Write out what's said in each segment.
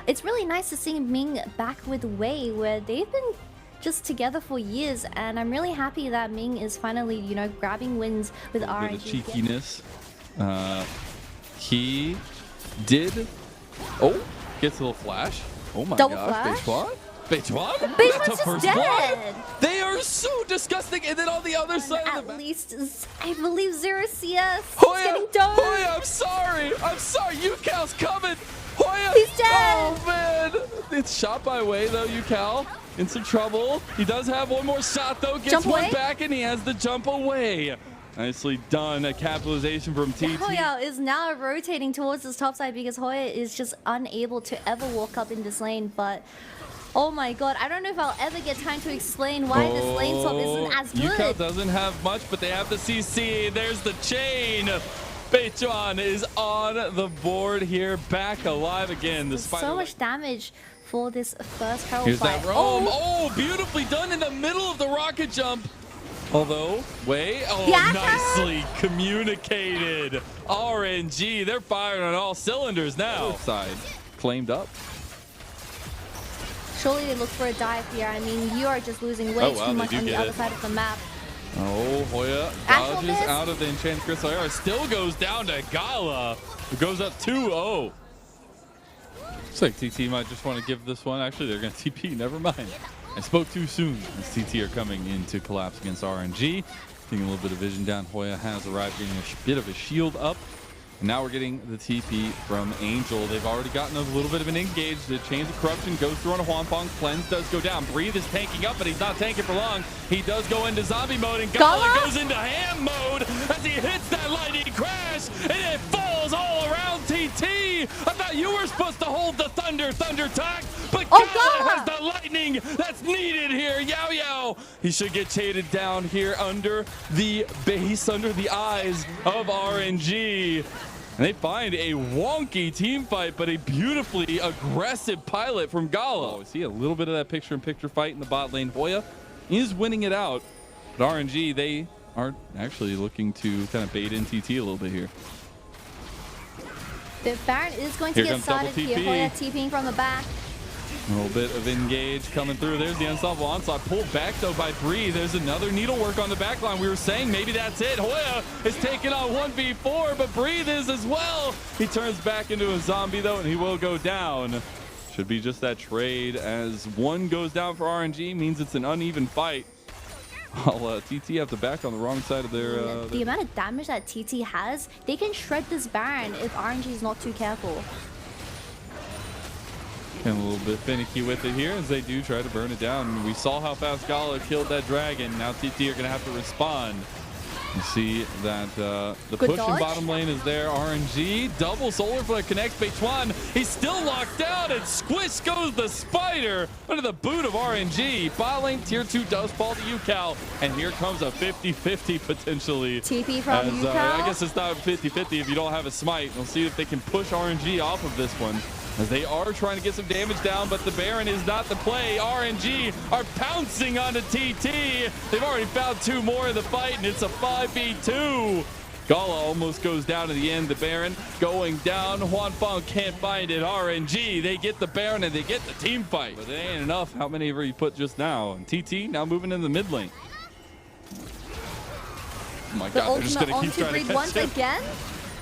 It's really nice to see Ming back with Wei, where they've been just together for years, and I'm really happy that Ming is finally, you know, grabbing wins with RNG. Bit of cheekiness. He did. Oh, gets a little flash. Oh my Double gosh, flash? Bejuan? Bejuan's just dead! They are so disgusting. And then on the other side of the At least, I believe Zero CS is Hoya, getting done. Hoya, I'm sorry. UCal's coming. Hoya. He's dead. Oh, man. It's shot by Wei, though, UCal. In some trouble. He does have one more shot, though. Gets Jump one away? back, and he has the jump away. Nicely done. A capitalization from TT. Hoya is now rotating towards his top side because Hoya is just unable to ever walk up in this lane, but oh my god, I don't know if I'll ever get time to explain why this lane swap isn't as good. UCal doesn't have much, but they have the CC. There's the chain. Bejuan is on the board here, back alive again. There's so much damage for this first Herald Here's fight. that roam. Oh, beautifully done in the middle of the rocket jump. Although, Wei, nicely communicated. RNG, they're firing on all cylinders now. Side claimed up. Surely they look for a dive here. I mean, you are just losing way too much on the other side of the map. Oh, Hoya dodges out of the Enchanted Crystal Arrow. Still goes down to Gala, who goes up 2-0. Looks like TT might just want to give this one. Actually, they're going to TP. Never mind. I spoke too soon as TT are coming in to collapse against RNG. Getting a little bit of vision down. Hoya has arrived, getting a bit of a shield up. And now we're getting the TP from Angel. They've already gotten a little bit of an engage. The Chains of Corruption goes through on a Huanfeng. Cleanse does go down. Breathe is tanking up, but he's not tanking for long. He does go into zombie mode, and Gala goes into ham mode as he hits that lightning crash, and it falls all around TT. I thought you were supposed to hold the thunder tack, but Gala has the lightning that's needed here. Yao Yao. He should get shaded down here under the base, under the eyes of RNG. And they find a wonky team fight, but a beautifully aggressive pilot from Gala. See a little bit of that picture-in-picture fight in the bot lane. Hoya is winning it out, but RNG, they are actually looking to kind of bait in TT a little bit here. The Baron is going to get started here. Hoya TPing from the back. A little bit of engage coming through. There's the unstoppable onslaught. Pulled back, though, by Bree. There's another needlework on the back line. We were saying maybe that's it. Hoya is taking on 1v4, but Breathe is as well. He turns back into a zombie, though, and he will go down. Should be just that trade, as one goes down for RNG. Means it's an uneven fight. While TT have the back on the wrong side of their... the amount of damage that TT has, they can shred this Baron if RNG is not too careful. And a little bit finicky with it here as they do try to burn it down. We saw how fast Gala killed that dragon. Now TT are going to have to respond. You see that the push in bottom lane is there. RNG, double solar flare connects Bejuan. He's still locked down, and squish goes the spider under the boot of RNG. Bot lane tier 2 does fall to UCal, and here comes a 50-50 potentially. TP from UCal? I guess it's not 50-50 if you don't have a smite. We'll see if they can push RNG off of this one, as they are trying to get some damage down, but the Baron is not the play. RNG are pouncing onto TT. They've already found two more in the fight, and it's a 5v2. Gala almost goes down to the end. The Baron going down. Huanfeng can't find it. RNG, they get the Baron, and they get the team fight. But it ain't enough. How many have you put just now? And TT now moving in the mid lane. Oh my god, they're just going to keep trying to catch once him. again?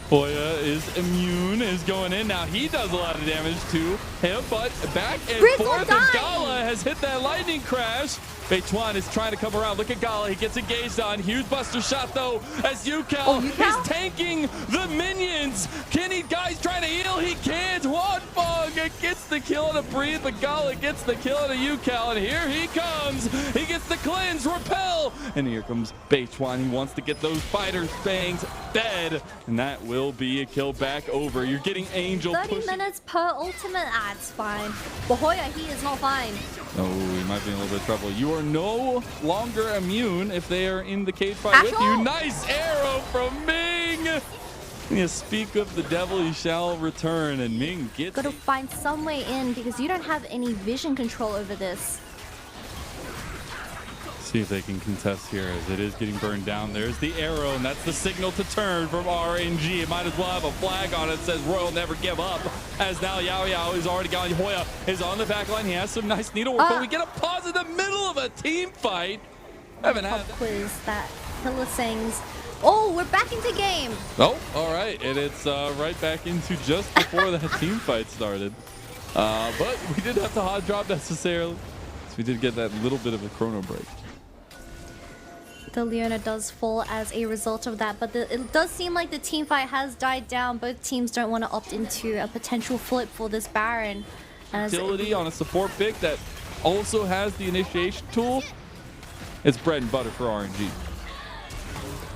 Hoya is immune, is going in. Now he does a lot of damage to him, but back and forth, and Gala has hit that lightning crash. Bejuan is trying to come around. Look at Gala. He gets engaged on. Huge buster shot, though, as UCal is tanking the minions. Can he, guys, trying to heal? He can't. Huanfeng gets the kill on a Breathe, but Gala gets the kill on a UCal, and here he comes. He gets the cleanse, repel, and here comes Bejuan. He wants to get those fighters' fangs dead, and that will be a kill back over. You're getting Angel 30 minutes per ultimate. It's fine. But Hoya, he is not fine. Oh, he might be in a little bit of trouble. You are no longer immune if they are in the cage fight with you. Nice arrow from Ming. You speak of the devil, you shall return, and Ming gets... Gotta find some way in because you don't have any vision control over this. See if they can contest here as it is getting burned down. There's the arrow, and that's the signal to turn from RNG. It might as well have a flag on it that says Royal never give up. As now Yao Yao is already gone. Hoya is on the back line. He has some nice needlework, but we get a pause in the middle of a team fight. Haven't had quiz that Hylissang's. Oh, we're back into game. Oh, all right, and it's right back into just before that team fight started. But we didn't have to hot drop necessarily. So we did get that little bit of a chrono break. The Leona does fall as a result of that, but it does seem like the team fight has died down. Both teams don't want to opt into a potential flip for this Baron. Utility on a support pick that also has the initiation tool. It's bread and butter for RNG.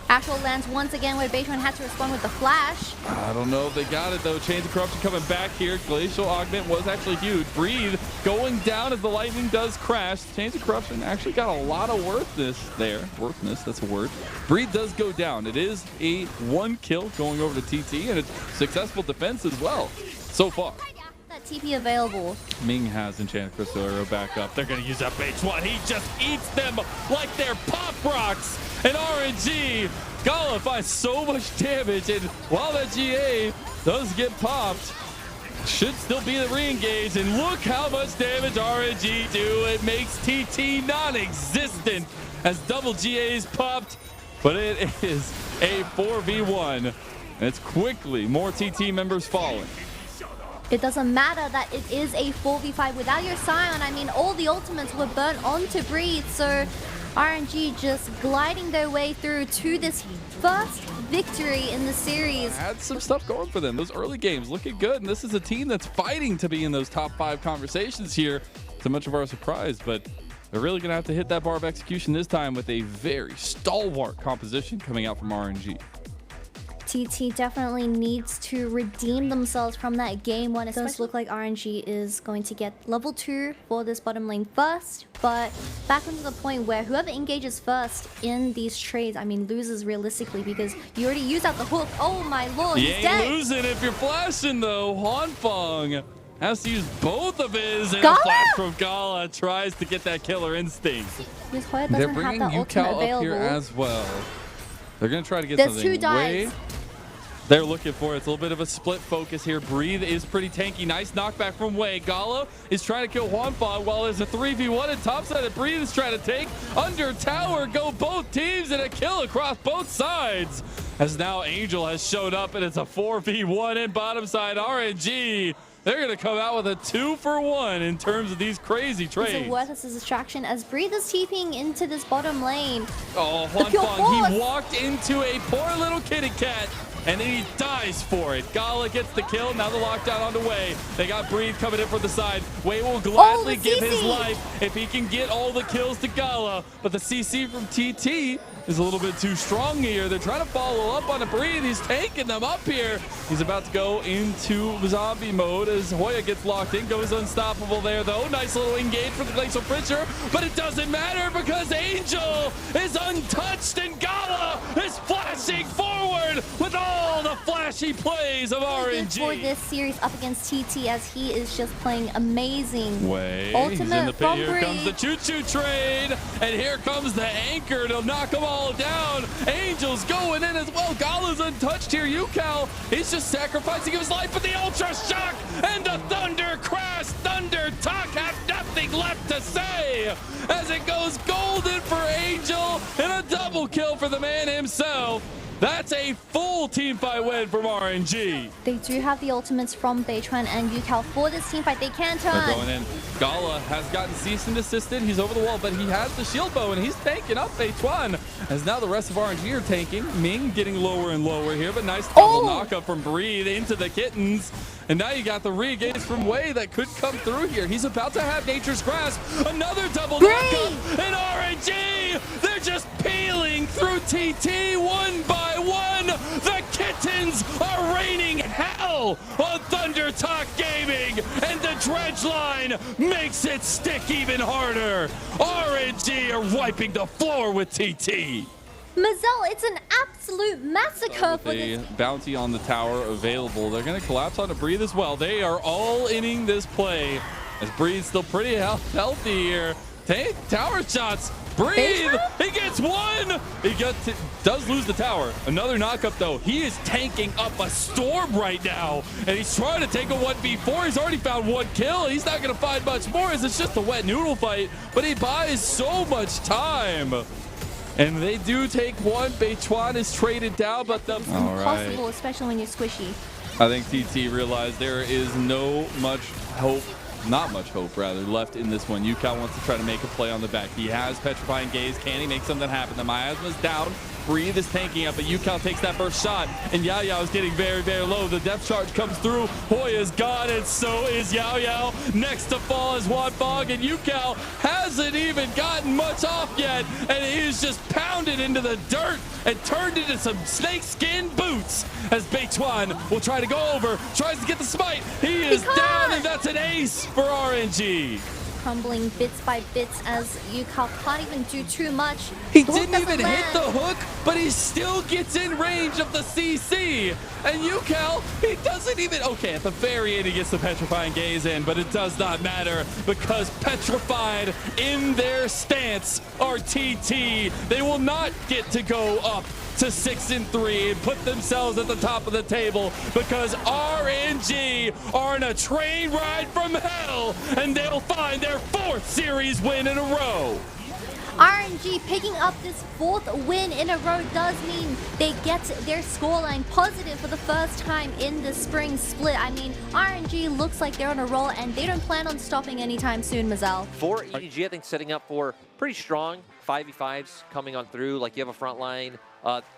Ashwell lands once again where Beitron had to respond with the flash. I don't know if they got it though. Chains of Corruption coming back here. Glacial Augment was actually huge. Breathe going down as the lightning does crash. Chains of Corruption actually got a lot of worthness there. Worthness, that's a word. Breathe does go down. It is a 1 kill going over to TT, and it's successful defense as well so far. That TP available. Ming has Enchanted Crystal Arrow back up. They're going to use up H1. He just eats them like they're Pop Rocks. And RNG, Gala finds so much damage. And while that GA does get popped, should still be the re-engage. And look how much damage RNG do. It makes TT non-existent as double GAs popped. But it is a 4v1. And it's quickly more TT members falling. It doesn't matter that it is a 4v5 without your Scion. I mean, all the ultimates were burnt onto Breathe, so RNG just gliding their way through to this first victory in the series. Had some stuff going for them. Those early games looking good, and this is a team that's fighting to be in those top 5 conversations here, to much of our surprise, but they're really going to have to hit that bar of execution this time with a very stalwart composition coming out from RNG. TT definitely needs to redeem themselves from that game one. It does look like RNG is going to get level 2 for this bottom lane first, but back onto the point where whoever engages first in these trades, I mean, loses realistically because you already used out the hook. Oh my lord, he's dead. You ain't losing if you're flashing though. Hanfeng has to use both of his, and Gala? a flash from Gala tries to get that killer instinct. This Hoya doesn't They're have bringing that ultimate Yukao available. up here as well. They're going to try to get There's something 2 dives. way they're looking for. It's a little bit of a split focus here. Breathe is pretty tanky. Nice knockback from Wei. Gala is trying to kill Huanfa while there's a 3v1 and topside that Breathe is trying to take. Under tower go both teams, and a kill across both sides. As now Angel has showed up, and it's a 4v1 in bottom side RNG. They're going to come out with a 2-for-1 in terms of these crazy trades. It's a worthless distraction as Breathe is TPing into this bottom lane. Oh, Huanfeng, he walked into a poor little kitty cat, and then he dies for it. Gala gets the kill. Now the lockdown on the way. They got Breathe coming in from the side. Wei will gladly give his life if he can get all the kills to Gala. But the CC from TT is a little bit too strong here. They're trying to follow up on a Breathe. He's taking them up here. He's about to go into zombie mode as Hoya gets locked in. Goes unstoppable there, though. Nice little engage for the Glacial Pritcher, but it doesn't matter because Angel is untouched and Gala is flashing forward with all the flashy plays of RNG. For this series up against TT as he is just playing amazing. Wei, ultimate he's in the pit. Here Breathe. comes the choo-choo trade, and here comes the anchor to knock them all down. Angel's going in as well. Gala's untouched here. Yukao, he's just sacrificing his life for the Ultra Shock and the Thunder Crash. Thunder Talk have nothing left to say as it goes golden for Angel and a double kill for the man himself. That's a full team fight win from RNG. They do have the ultimates from Beitron and Yukao for this team fight. They can turn. They're going in. Gala has gotten cease and desisted. He's over the wall, but he has the shield bow, and he's tanking up Beitron. As now the rest of RNG are tanking. Ming getting lower and lower here, but nice double knockup from Breathe into the kittens. And now you got the re-engage from Wei that could come through here. He's about to have Nature's Grasp. Another double knockup. And RNG, they're just peeling through TT one by one. The kittens are raining hell on Thunder Talk Gaming. And the dredge line makes it stick even harder. RNG are wiping the floor with TT. Mazel, it's an absolute massacre for this. Bounty on the tower available. They're going to collapse onto Breathe as well. They are all inning this play as Breathe still pretty healthy here. Tower shots breathe. He gets one. He does lose the tower. Another knockup though. He is tanking up a storm right now, and he's trying to take a 1v4. He's already found one kill. He's not going to find much more as it's just a wet noodle fight, but he buys so much time. And they do take one. Beituan is traded down, but the impossible, especially when you're squishy. I think TT realized there is not much hope left in this one. Yukal wants to try to make a play on the back. He has Petrifying Gaze. Can he make something happen? The miasma's down. Breathe is tanking up, but Yukal takes that first shot, and Yao Yao is getting very, very low. The depth charge comes through. Hoya's gone, and so is Yao Yao. Next to fall is Wanfog, and Yukal hasn't even gotten much off yet, and he is just pounded into the dirt and turned into some snakeskin boots as Beituan will try to go over, tries to get the smite. He is down, and that's an ace for RNG. Crumbling bits by bits as Yukal can't even do too much. He didn't even hit the hook, but he still gets in range of the CC. And Yukal, he doesn't even... Okay, at the very end, he gets the Petrifying Gaze in, but it does not matter because Petrified in their stance are TT. They will not get to go up to 6-3 and put themselves at the top of the table because RNG are in a train ride from hell, and they'll find their 4th series win in a row. RNG picking up this 4th win in a row does mean they get their scoreline positive for the first time in the spring split. I mean, RNG looks like they're on a roll, and they don't plan on stopping anytime soon, Mazel. For EDG, I think setting up for pretty strong 5v5s coming on through. Like, you have a front line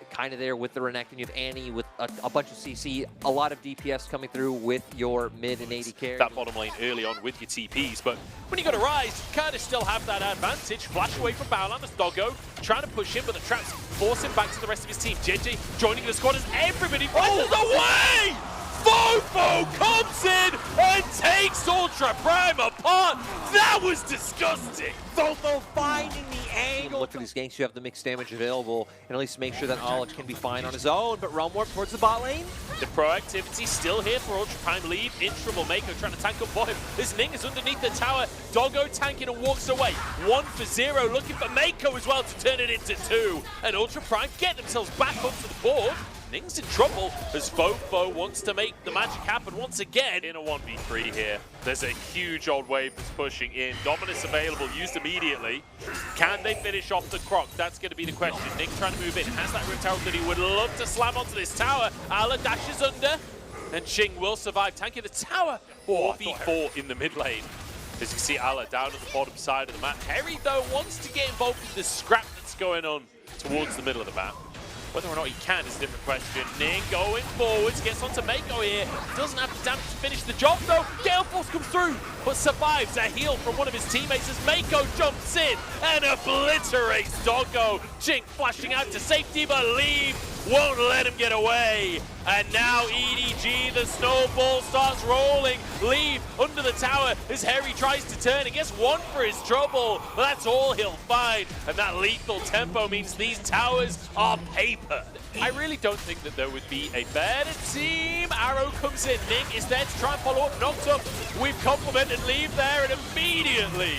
kind of there with the Renekton. You have Annie with a bunch of CC, a lot of DPS coming through with your mid and 80 carry. That bottom lane early on with your TPs, but when you got to rise, you kind of still have that advantage. Flash away from Baolan as Doggo, trying to push him, but the traps force him back to the rest of his team. JJ joining the squad as everybody rises away! Fofo comes in and takes Ultra Prime apart. That was disgusting. Fofo finding the angle. Look for these ganks, you have the mixed damage available, and at least make sure that Ala can be fine on his own. But Realm Warp towards the bot lane. The proactivity still here for Ultra Prime lead. Intrum will Mako trying to tank up for him. This Ning is underneath the tower. Doggo tanking and walks away. 1 for 0, looking for Mako as well to turn it into 2. And Ultra Prime get themselves back onto the board. Ning's in trouble as Fofo wants to make the magic happen once again in a 1v3 here. There's a huge old wave that's pushing in. Dominus available, used immediately. Can they finish off the Croc? That's going to be the question. Ning trying to move in. Has that Rift Herald that he would love to slam onto this tower. Ala dashes under, and Ching will survive. Tanking the tower. 4v4 in the mid lane. As you see Ala down at the bottom side of the map. Harry, though, wants to get involved in the scrap that's going on towards the middle of the map. Whether or not he can is a different question. Ning going forwards, gets onto Mako here. Doesn't have the damage to finish the job though. Gale Force comes through, but survives a heal from one of his teammates as Mako jumps in and obliterates Doggo. Chink flashing out to safety, but Leave won't let him get away. And now EDG, the snowball starts rolling. Leave under the tower as Harry tries to turn and gets 1 for his trouble. But that's all he'll find. And that lethal tempo means these towers are papered. I really don't think that there would be a better team. Arrow comes in. Ning is there to try and follow up. Knocked up. We've complimented Leave there, and immediately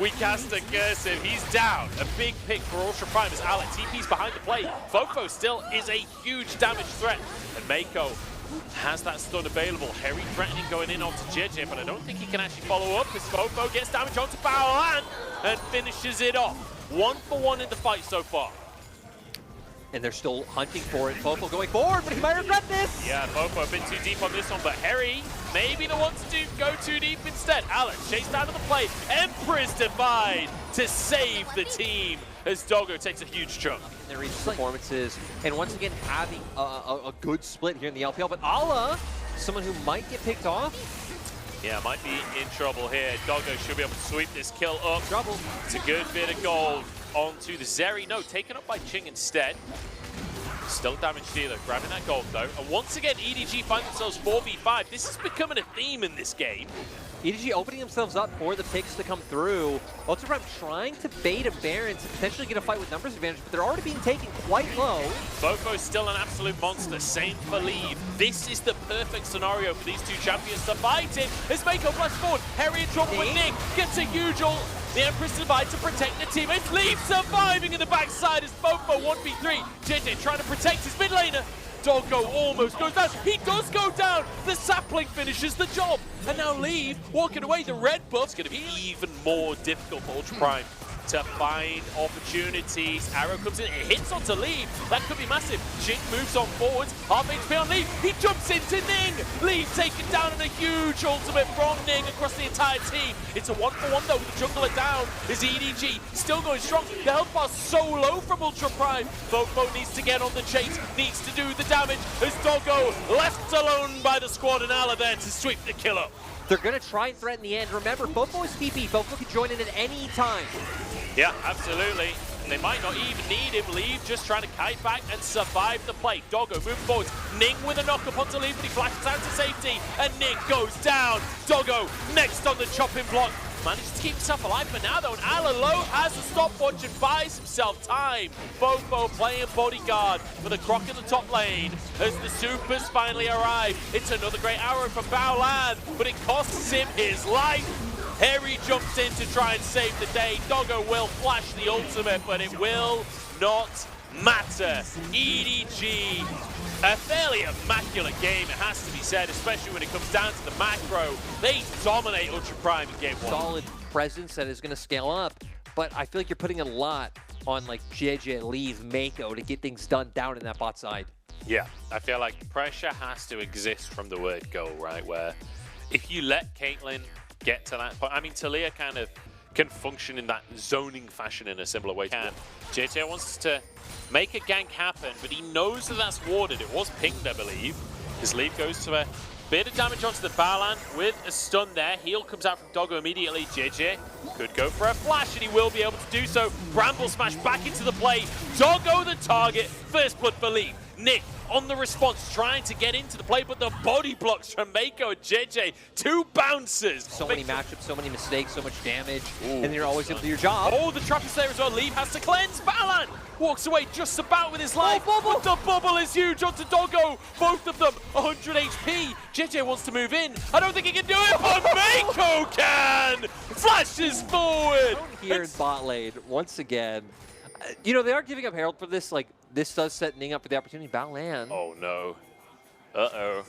we cast a cursive. He's down. A big pick for Ultra Prime as Alec TP's behind the plate. Fofo still is a huge damage threat. And Mako has that stun available. Harry threatening going in onto JJ, but I don't think he can actually follow up as Fofo gets damage onto Baolan and finishes it off. 1 for 1 in the fight so far. And they're still hunting for it. Fofo going forward, but he might regret this. Yeah, Fofo a bit too deep on this one, but Harry maybe the one to go too deep instead. Alex chased out of the play. Empress defied to save the team as Doggo takes a huge chunk. Their recent performances, and once again having a good split here in the LPL, but Ala, someone who might get picked off. Yeah, might be in trouble here. Doggo should be able to sweep this kill up. Trouble. It's a good bit of gold onto the Zeri. No, taken up by Ching instead. Still damage dealer, grabbing that gold though. And once again, EDG find themselves 4v5. This is becoming a theme in this game. EDG opening themselves up for the picks to come through. Ultra Prime trying to bait a Baron to potentially get a fight with numbers advantage, but they're already being taken quite low. Fofo's still an absolute monster. Same for Leave. This is the perfect scenario for these two champions to fight in. As Mako flash forward, Harry in trouble with Nick. Gets a huge ult The Empress Divide to protect the teammates. Leave surviving in the backside as Fofo 1v3. JJ trying to protect his mid laner. Doggo almost goes down. He does go down. The sapling finishes the job. And now Leave walking away. The red buff's going to be even more difficult for Ultra Prime to find opportunities. Arrow comes in, it hits onto Leave. That could be massive. Jing moves on forwards. Half HP on Leave. He jumps into Ning. Leave taken down in a huge ultimate from Ning across the entire team. It's a 1-for-1 though with the jungler down. Is EDG still going strong? The health bar's so low from Ultra Prime. Fofo needs to get on the chase, needs to do the damage. As Doggo left alone by the squad and Ala there to sweep the kill up. They're going to try and threaten the end. Remember, Fofo is TP. Fofo can join in at any time. Yeah, absolutely. And they might not even need him. Leave just trying to kite back and survive the play. Doggo moving forward. Ning with a knock up onto Leave, but he flashes out to safety. And Ning goes down. Doggo next on the chopping block. Manages to keep himself alive for now though, and Alalo has a stopwatch and buys himself time. Fofo playing bodyguard for the Croc in the top lane as the supers finally arrive. It's another great arrow from Baolan, but it costs him his life. Harry jumps in to try and save the day. Doggo will flash the ultimate, but it will not matter. EDG, a fairly immaculate game, it has to be said, especially when it comes down to the macro. They dominate Ultra Prime in game 1. Solid presence that is going to scale up, but I feel like you're putting a lot on like JJ, Leave, Mako to get things done down in that bot side. Yeah, I feel like pressure has to exist from the word go, right? Where if you let Caitlyn get to that point, I mean, Talia kind of can function in that zoning fashion in a similar way. JJ wants to make a gank happen, but he knows that that's warded. It was pinged, I believe. His Leave goes to a bit of damage onto the Balan with a stun there. Heal comes out from Doggo immediately. JJ could go for a flash, and he will be able to do so. Bramble smash back into the play. Doggo the target. First blood for Leave. Nick on the response, trying to get into the play, but the body blocks from Mako and JJ. Two bouncers. So many matchups, so many mistakes, so much damage, and then you're always able to do your job. Oh, the trap is there as well. Leave has to cleanse. Balan walks away just about with his life. But the bubble is huge onto Doggo. Both of them 100 HP. JJ wants to move in. I don't think he can do it, but Mako can! Flashes forward. Here in bot lane, once again. You know, they are giving up Herald for this. Like, this does set Ning up for the opportunity. Balan. Oh, no. Uh-oh.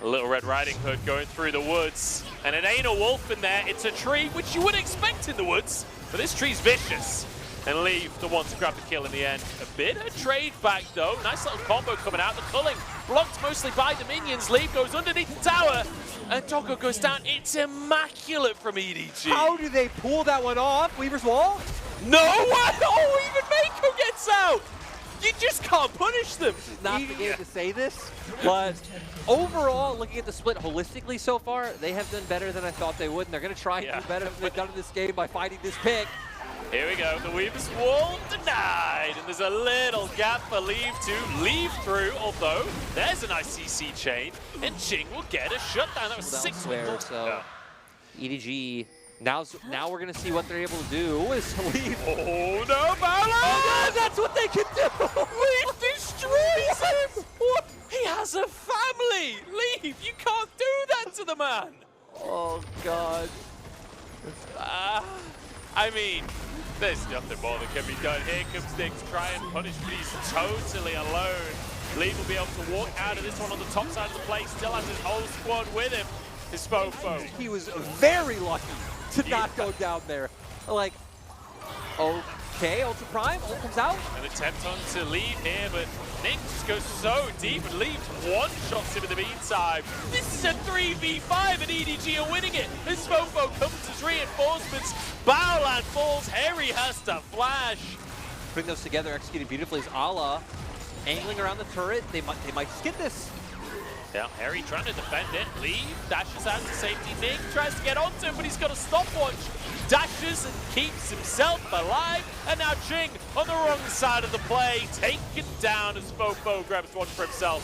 A little Red Riding Hood going through the woods. And it ain't a wolf in there. It's a tree, which you would expect in the woods. But this tree's vicious. And Leave the one to grab the kill in the end. A bit of trade back, though. Nice little combo coming out. The culling blocked mostly by the minions. Leave goes underneath the tower. And Doggo goes down. It's immaculate from EDG. How do they pull that one off? Weaver's Wall? No way! Oh, even Mako gets out! You just can't punish them. Not the game to say this, but overall, looking at the split holistically so far, they have done better than I thought they would, and they're going to try and do better than they've done in this game by finding this pick. Here we go, the Weaver's Wall denied, and there's a little gap for Leave to leave through, although there's a nice CC chain, and Jing will get a shutdown. That was 6 square, so EDG, now we're going to see what they're able to do with Leave. Oh no, Balan! Oh, no, that's what they can do! Leave destroys him! What? He has a family! Leave, you can't do that to the man! Oh, God. I mean, there's nothing more that can be done. Here comes Nick to try and punish, but he's totally alone. Leave will be able to walk out of this one on the top side of the play, still has his whole squad with him. His Fofo. He was very lucky to not go down there. Like, okay, Ultra Prime, ult comes out. An attempt on to Leave here, but Nick just goes so deep and Leave one-shots him in the meantime. This is a 3v5 and EDG are winning it. His Fofo comes as reinforcements. Baolan falls, Harry has to flash. Putting those together, executed beautifully is Ala. Angling around the turret, they might just get this. Yeah, Harry trying to defend it. Leave dashes out to safety. Nick tries to get onto him, but he's got a stopwatch. Dashes and keeps himself alive. And now Jing on the wrong side of the play, taken down as Fofo grabs one for himself.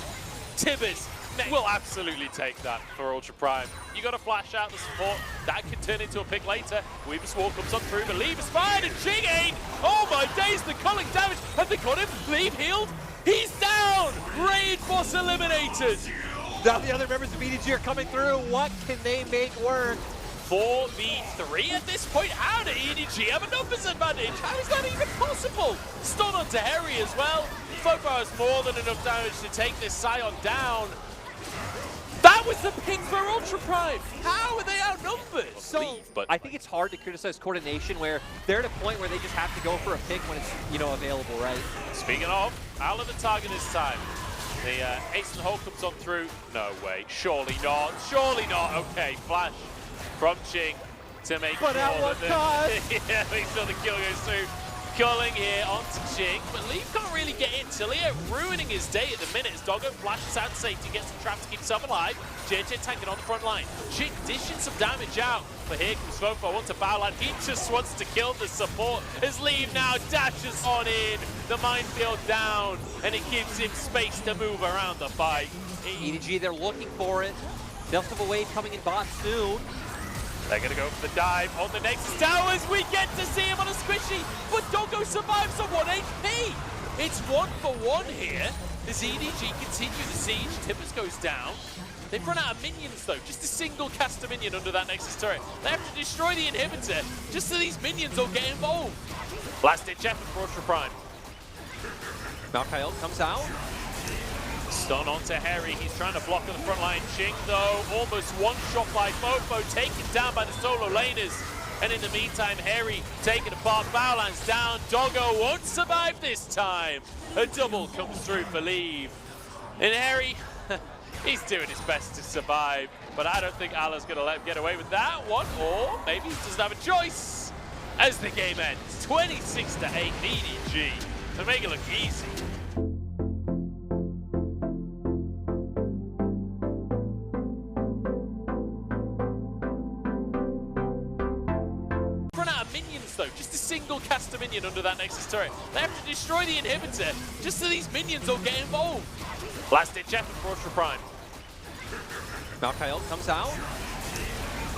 Tibbers will absolutely take that for Ultra Prime. You got to flash out the support. That can turn into a pick later. Weaver's Wall comes on through, but Leave is fired, and Jing ain't. Oh my days, the culling damage. Have they got him? Leave healed. He's down. Raid boss eliminated. Now the other members of EDG are coming through. What can they make work? 4v3 at this point. How did EDG have a numbers advantage? How is that even possible? Stun onto Harry as well. Fopo has more than enough damage to take this Scion down. That was the pick for Ultra Prime. How are they outnumbered? So, I think it's hard to criticize coordination where they're at a point where they just have to go for a pick when it's, you know, available, right? Speaking of, out of the target this time. The Ace and Hole comes on through. No way. Surely not. Surely not. Okay, flash from Ching to make sure that yeah, make sure the kill goes through. Culling here onto Ching, but Leaf can't really get in. Talia ruining his day at the minute as Doggo flashes out safety, gets him trapped to keep himself alive. JJ tanking on the front line. Ching dishing some damage out, but here comes Fofo onto Bowline. He just wants to kill the support as Leaf now dashes on in. The minefield down, and it gives him space to move around the fight. EDG, they're looking for it. They'll have a wave coming in bot soon. They're going to go for the dive on the next towers. We get to see him on a squishy, but Doggo survives on 1 HP. It's 1-for-1 here as EDG continue the siege. Timbers goes down. They've run out of minions though, just a single caster minion under that Nexus turret. They have to destroy the inhibitor just so these minions will get involved. Last ditch effort for Ultra Prime. Malkael comes out. Stun onto Harry, he's trying to block on the front line. Ching though, almost one shot by Fofo, taken down by the solo laners. And in the meantime, Harry taken apart, Bowlan's down, Doggo won't survive this time. A double comes through for Leave. And Harry, he's doing his best to survive, but I don't think Allah's gonna let him get away with that one, or maybe he doesn't have a choice. As the game ends, 26-8 EDG, to make it look easy. Though, just a single caster minion under that Nexus turret. They have to destroy the inhibitor just so these minions will get involved. Last ditch effort for Ultra Prime. Malkael comes out.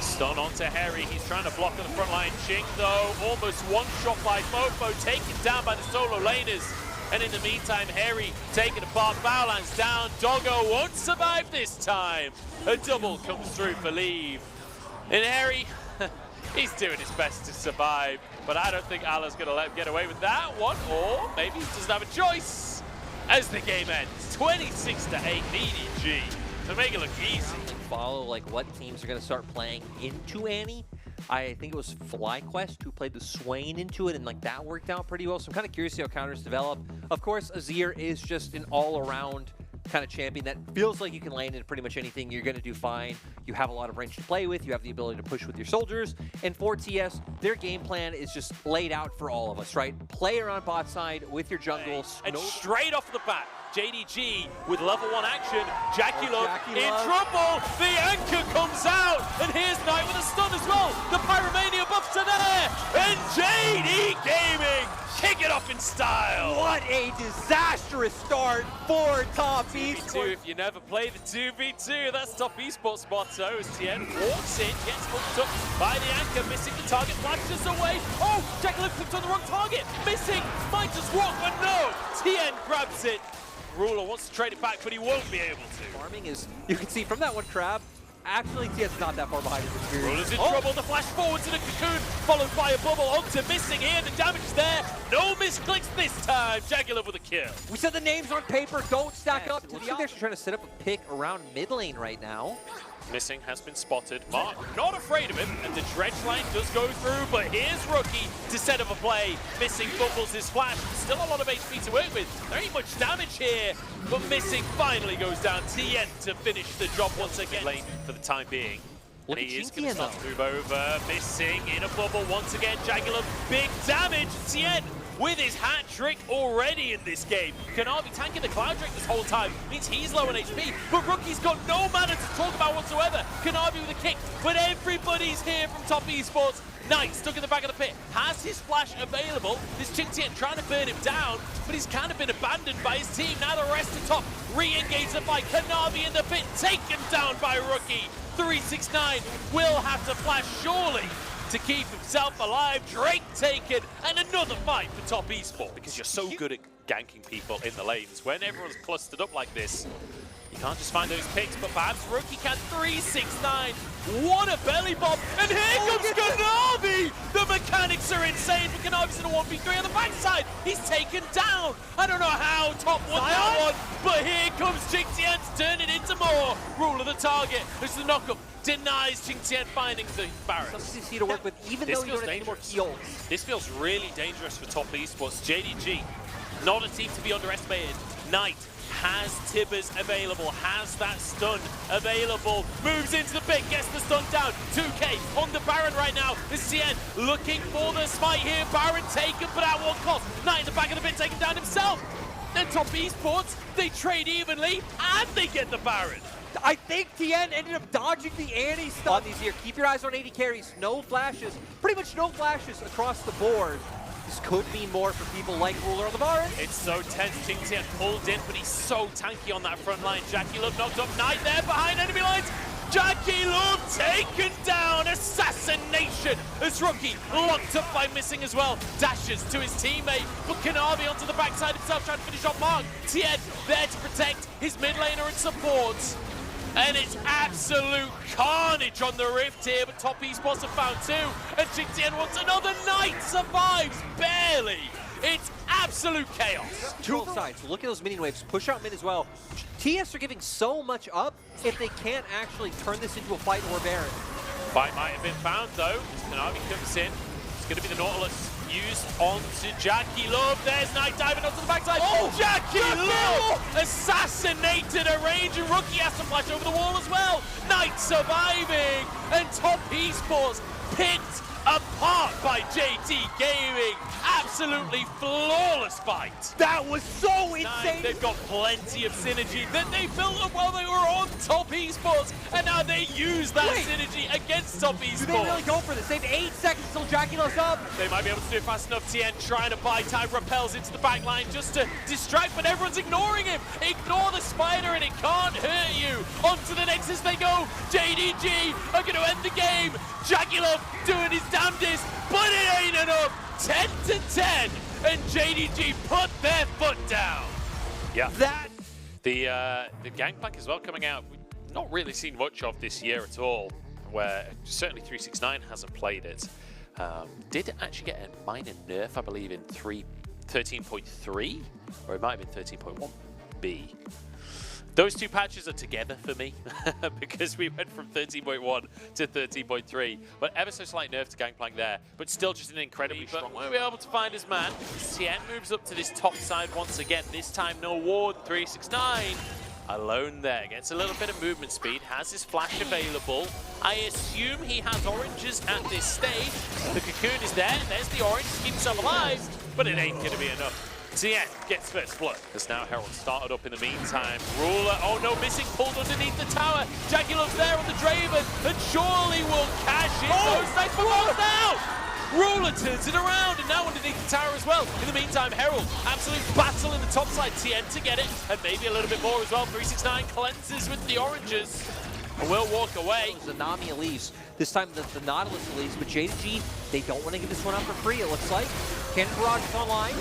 Stun onto Harry, he's trying to block on the front line. Ching though, almost one shot by Fofo, taken down by the solo laners. And in the meantime, Harry taken apart, Bowlan's down, Doggo won't survive this time. A double comes through for Leave. And Harry, he's doing his best to survive, but I don't think Allah's going to let him get away with that one, or maybe he doesn't have a choice. As the game ends, 26-8 EDG, to make it look easy. Follow like what teams are going to start playing into Annie. I think it was FlyQuest who played the Swain into it, and like that worked out pretty well. So I'm kind of curious to see how counters develop. Of course, Azir is just an all-around kind of champion that feels like you can land into pretty much anything. You're going to do fine. You have a lot of range to play with. You have the ability to push with your soldiers. And for TS, their game plan is just laid out for all of us, right? Play around bot side with your jungles. And straight off the bat, JDG with level 1 action. Jackie Love in trouble. The anchor comes out. And here's Knight with a stun as well. The Pyromania buffs are there. And JD Gaming kick it off in style. What a disastrous start for Top Esports. If you never play the 2v2, that's Top Esports motto as Tien walks in, gets hooked up by the anchor, missing the target, flashes away. Oh, Jacqueline clicked on the wrong target, missing, might just walk, but no, Tien grabs it. Ruler wants to trade it back, but he won't be able to. Farming is, you can see from that one crab, actually Tien's not that far behind his experience. Ruler's in trouble, the flash forward to the cocoon, followed by a bubble onto missing here, the damage is there, no misclicks this time, Jagular with a kill. We said the names on paper don't stack up. Looks like they're trying to set up a pick around mid lane right now. Missing has been spotted. Mark not afraid of him, and the dredge line does go through, but here's Rookie to set up a play. Missing fumbles his flash. Still a lot of HP to work with. There ain't much damage here, but Missing finally goes down. Tien to finish the job once again. Lane for the time being. And he is going to start to move over. Missing in a bubble once again. Jagular, big damage. Tien with his hat trick already in this game. Kanavi tanking the Cloud Drake this whole time means he's low on HP, but Rookie's got no mana to talk about whatsoever. Kanavi with a kick, but everybody's here from Top Esports. Knight stuck in the back of the pit, has his flash available. This Qingtian trying to burn him down, but he's kind of been abandoned by his team. Now the rest of top re-engage the fight. Kanavi in the pit, taken down by Rookie. 369 will have to flash surely to keep himself alive. Drake taken, and another fight for Top Esports. Because you're so good at ganking people in the lanes. When everyone's clustered up like this, You can't just find those picks, but perhaps Rookie can 369. What a belly bomb! And here comes Kanavi! The mechanics are insane, but Kanavi's in a 1v3 on the backside. He's taken down. I don't know how Top won that one, but here comes Jingtian to turn it into more. Rule of the target as the knockup denies Jingtian finding the Baron. Something to see to work with, even though you don't have any more kills. This feels really dangerous for Top Esports. JDG, not a team to be underestimated. Knight has Tibbers available, has that stun available, moves into the pit, gets the stun down. 2K on the Baron right now. The CN looking for the smite here. Baron taken, but at what cost? Knight in the back of the pit, taken down himself. Then Top Esports, they trade evenly, and they get the Baron. I think Tien ended up dodging the Annie stun these here. Keep your eyes on 80 carries. No flashes. Pretty much no flashes across the board. This could mean more for people like Ruler on the Baron. It's so tense. Jingtian pulled in, but he's so tanky on that front line. Jackie Love knocked up. Knight there behind enemy lines. Jackie Love taken down. Assassination as Rookie locked up by missing as well. Dashes to his teammate, but Kanavi onto the backside himself trying to finish off Mark. Tien there to protect his mid laner and support. And it's absolute carnage on the Rift here, but Top Esports have found two, and Jingtian wants another. Knight survives, barely. It's absolute chaos. Two sides, look at those minion waves, push out mid as well. TS are giving so much up if they can't actually turn this into a fight or Baron. Fight might have been found though, as Kanavi comes in. It's going to be the Nautilus used onto Jackie Love. There's Knight diving onto the backside. Oh, Jackie Love assassinated a Ranger. Rookie has to flash over the wall as well. Knight surviving, and Top Esports picked apart by JT Gaming. Absolutely flawless fight. That was so insane. They've got plenty of synergy that they built up while they were on Top Esports, and now they use that synergy against Top Esports. Do they really go for this? They have 8 seconds till Jackie Love's up. They might be able to do it fast enough. Tien trying to buy time, repels into the back line just to distract, but everyone's ignoring him. Ignore the spider and it can't hurt you. On to the next as they go. JDG are going to end the game. Jackie Love doing his damnedest, but it ain't enough. 10 to 10, and JDG put their foot down. Yeah. The Gangplank as well coming out. We've not really seen much of this year at all, where certainly 369 hasn't played it. Did actually get a minor nerf, I believe, in 13.3, or it might have been 13.1B. Those two patches are together for me because we went from 13.1 to 13.3, but ever so slight nerf to Gangplank there, but still just an incredibly strong. Won't be able to find his man. Tien moves up to this top side once again. This time no ward. 369 alone there. Gets a little bit of movement speed. Has his flash available. I assume he has oranges at this stage. The cocoon is there. There's the orange. Keeps himself alive, but it ain't going to be enough. Tien gets first blood. As now Herald started up in the meantime. Ruler, oh no, missing, pulled underneath the tower. Jackie Love's there on the Draven, and surely will cash in. Those snipes for now. Ruler turns it around, and now underneath the tower as well. In the meantime, Herald, absolute battle in the top side. Tien to get it, and maybe a little bit more as well. 369 cleanses with the oranges. And will walk away. Zanami leaves. This time the Nautilus leaves, but JDG, they don't want to give this one up for free, it looks like. Cannon Barrage is online.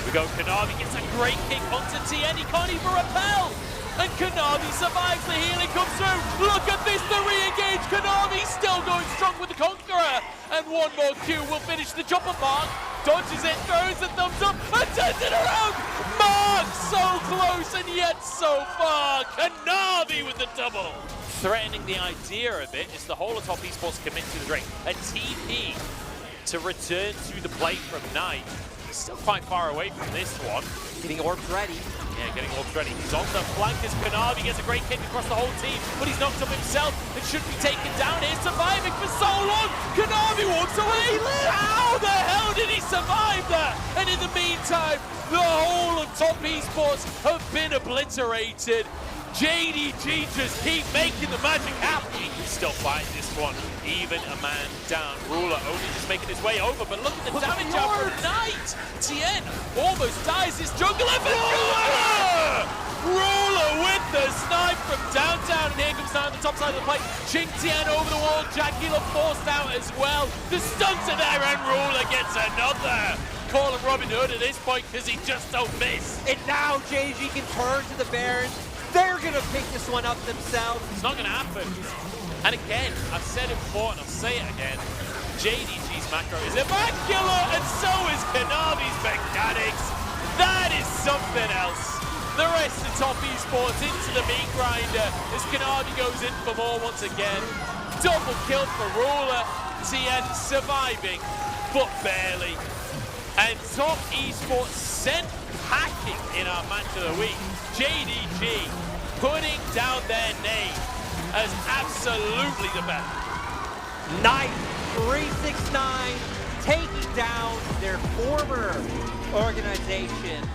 We go, Kanavi gets a great kick onto Tien. He can't even repel. And Kanavi survives, the healing comes through. Look at this, the re-engage. Kanavi still going strong with the Conqueror. And one more Q will finish the job of Mark. Dodges it, throws a thumbs up, and turns it around. Mark so close and yet so far. Kanavi with the double. Threatening the idea of it is the whole of Top Esports commit to the Drake. A TP to return to the plate from Knight. Still quite far away from this one. Getting orbs ready. Yeah, getting orbs ready. He's on the flank as Kanavi gets a great kick across the whole team, but he's knocked up himself and should be taken down here, surviving for so long. Kanavi walks away. How the hell did he survive that? And in the meantime, the whole of Top Esports have been obliterated. JDG just keep making the magic happen. He can still fight this one, even a man down. Ruler only just making his way over, but look at the damage out from Knight. Tien almost dies his jungler, but Ruler with the snipe from downtown, and here comes down the top side of the plate. Jingtian over the wall, Jackie Love forced out as well. The stunts are there, and Ruler gets another. Call him Robin Hood at this point because he just don't miss. And now JDG can turn to the Baron. They're They're going to pick this one up themselves. It's not going to happen. And again, I've said it before and I'll say it again. JDG's macro is immaculate, and so is Kanavi's mechanics. That is something else. The rest of top esports into the meat grinder as Kanavi goes in for more once again. Double kill for Ruler. TN surviving, but barely. And top esports sent packing in our match of the week. JDG putting down their name as absolutely the best. Nice 369 taking down their former organization.